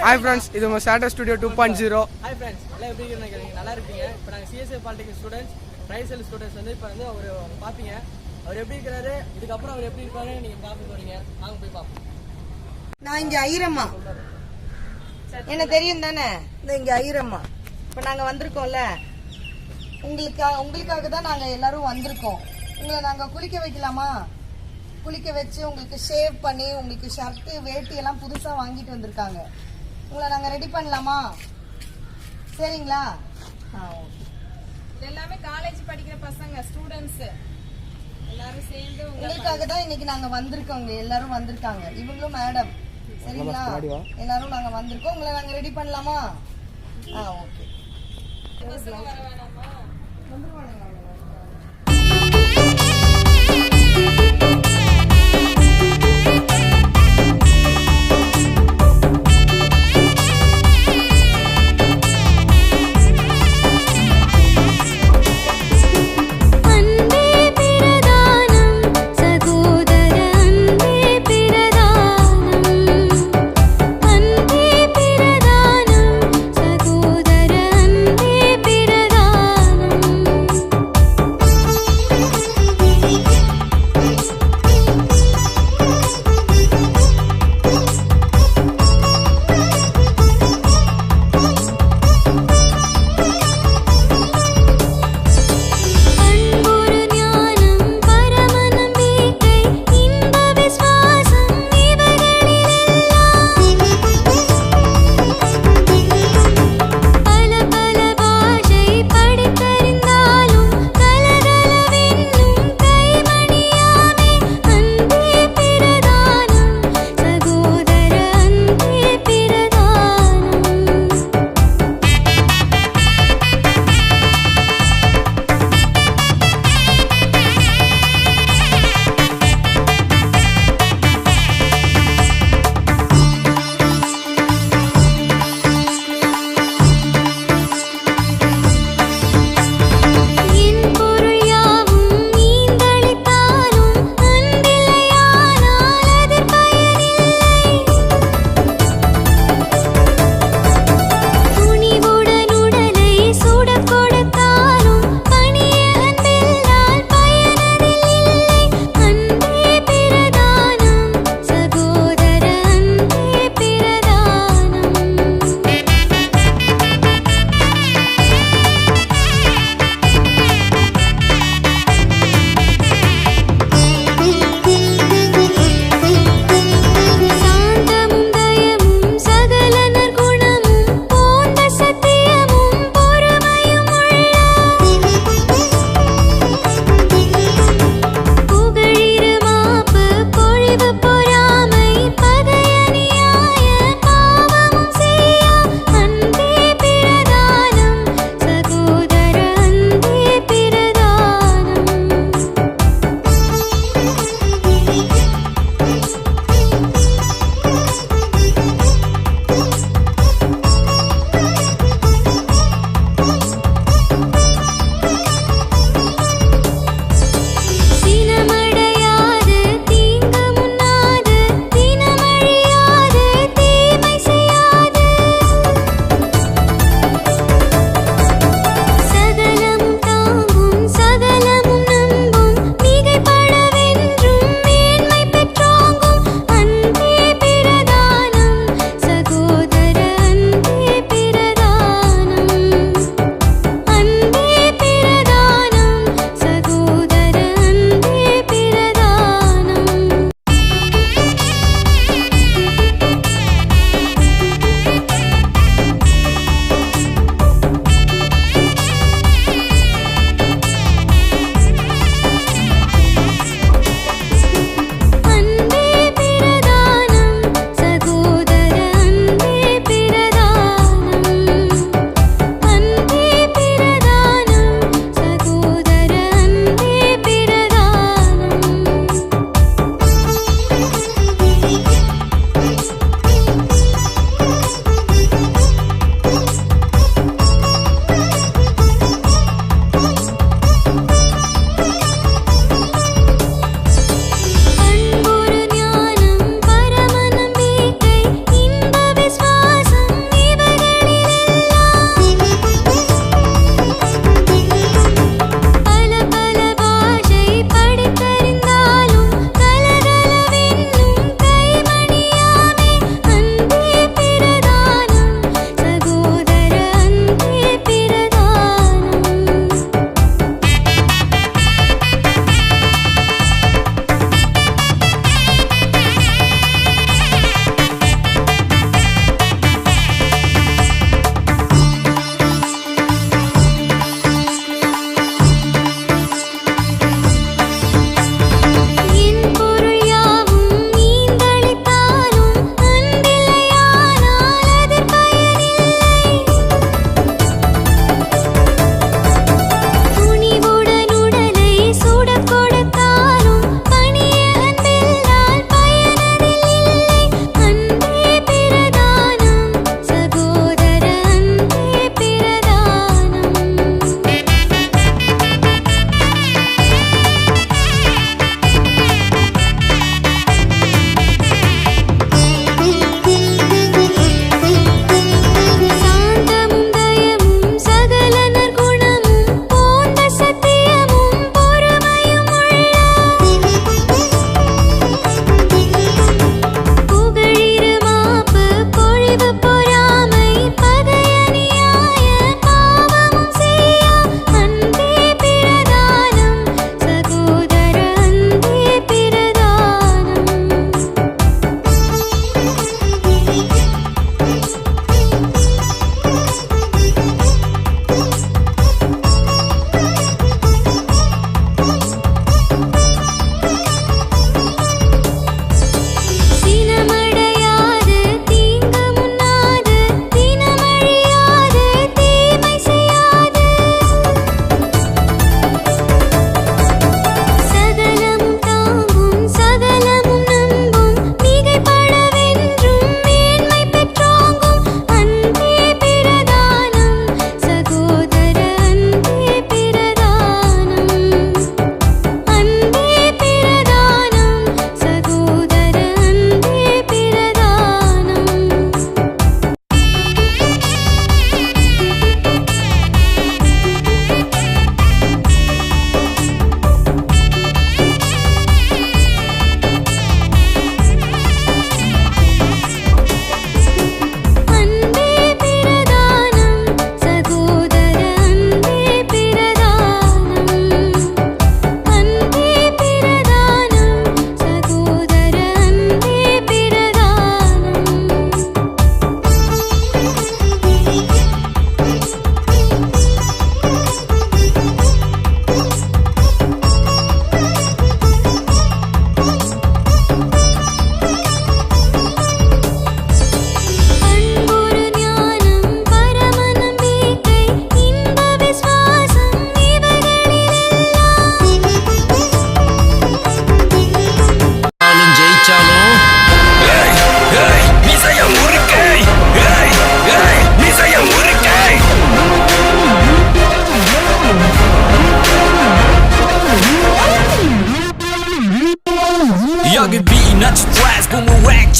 Hi friends, இது உங்க chatter studio 2.0. Hi friends, எல்லாம் எப்படி இருக்கீங்க? நல்லா இருக்கீங்க. இப்போ நாங்கள் சிஎஸ்ஐ பாலிடெக்னிக் ஸ்டூடெண்ட்ஸ், ட்ரைசல் ஸ்டூடெண்ட்ஸ் வந்து இப்போ வந்து அவர் பார்ப்பீங்க. அவர் எப்படி இருக்கிறாரு, இதுக்கப்புறம் அவர் எப்படி இருப்பாரு நீங்கள் பார்க்க போறீங்க. வாங்க போய் பார்ப்போம். நான் இங்கே ஐரம்மா, என்ன தெரியும் தானே? இந்த இங்கே ஐரம்மா. இப்போ நாங்கள் வந்திருக்கோம்ல, உங்களுக்காக தான் நாங்கள் எல்லாரும் வந்திருக்கோம். உங்களை நாங்கள் குளிக்க வைக்கலாமா? குளிக்க வச்சு உங்களுக்கு ஷேவ் பண்ணி உங்களுக்கு ஷர்ட்டு வேட்டி எல்லாம் புதுசாக வாங்கிட்டு வந்திருக்காங்க. உங்களை நாங்கள் ரெடி பண்ணலாமா? சரிங்களா? எல்லாமே காலேஜ் படிக்கிற பசங்க ஸ்டூடெண்ட்ஸ் எல்லாரும் சேர்ந்து உங்களுக்காக தான் இன்னைக்கு நாங்கள் வந்திருக்கோம். எல்லாரும் வந்திருக்காங்க. இவங்களும் மேடம். சரிங்களா? எல்லாரும் நாங்கள் வந்திருக்கோம். உங்களை நாங்கள் ரெடி பண்ணலாமா? ஓகே. பசங்க வர வேணாமா? வந்துருவாங்க.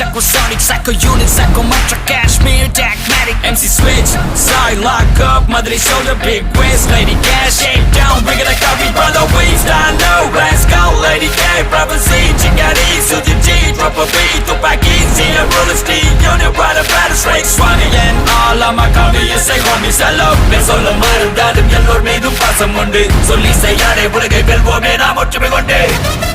Sacrosonic, psycho unit, psycho mantra, cashmere, Dagmatic, MC switch, side lock up, mother shoulder, big waist, lady cash, shake down, bring it like a beat, brother, we stand low, let's go, lady K, prophecy, Chingari, Suji G, drop a beat, Tupaki, see a roller steel, unit, what a battle strike, Swanee, and all of my comedians say, homies, hello, let's all of my dadam, yellow, made them pass some Monday, so Lisa, Yare, Bulgay, Belvo, man, I'm what you be one day.